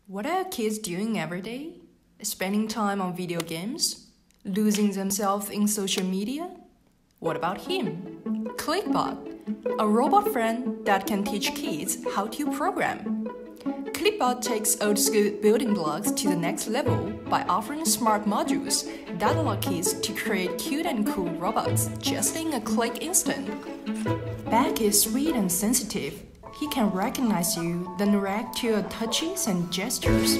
What are kids doing every day? Spending time on video games? Losing themselves in social media? What about him? Clickbot, a robot friend that can teach kids how to program. Clickbot takes old-school building blocks to the next level by offering smart modules that allow kids to create cute and cool robots just in a click instant. Beck is sweet and sensitive. He can recognize you, then react to your touches and gestures.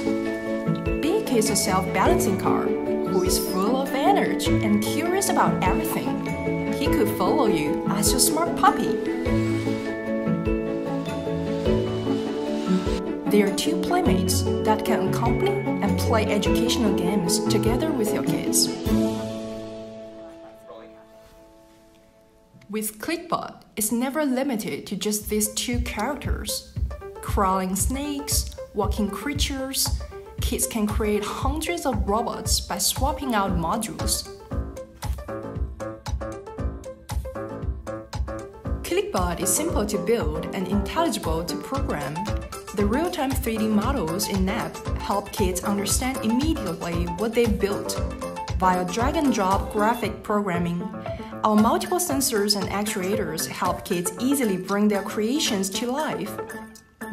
Beak is a self-balancing car who is full of energy and curious about everything. He could follow you as your smart puppy. There are two playmates that can accompany and play educational games together with your kids. With Clickbot, it's never limited to just these two characters. Crawling snakes, walking creatures, kids can create hundreds of robots by swapping out modules. Clickbot is simple to build and intelligible to program. The real-time 3D models in app help kids understand immediately what they've built. Via drag-and-drop graphic programming, our multiple sensors and actuators help kids easily bring their creations to life.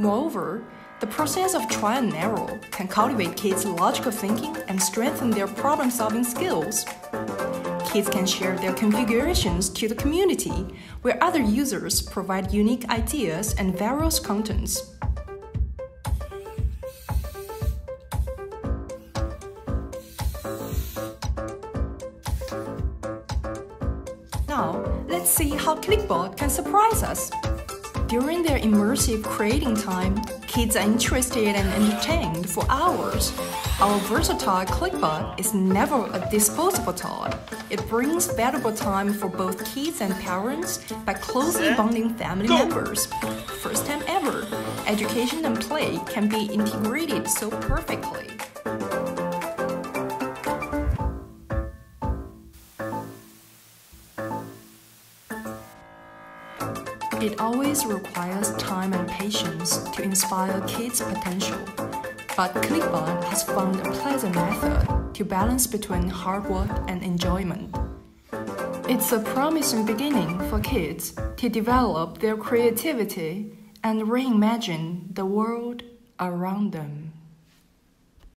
Moreover, the process of trial and error can cultivate kids' logical thinking and strengthen their problem-solving skills. Kids can share their configurations to the community, where other users provide unique ideas and various contents. Now, let's see how Clickbot can surprise us. During their immersive creating time, kids are interested and entertained for hours. Our versatile Clickbot is never a disposable toy. It brings valuable time for both kids and parents by closely bonding family members. First time ever, education and play can be integrated so perfectly. It always requires time and patience to inspire kids' potential, but Clickbot has found a pleasant method to balance between hard work and enjoyment. It's a promising beginning for kids to develop their creativity and reimagine the world around them.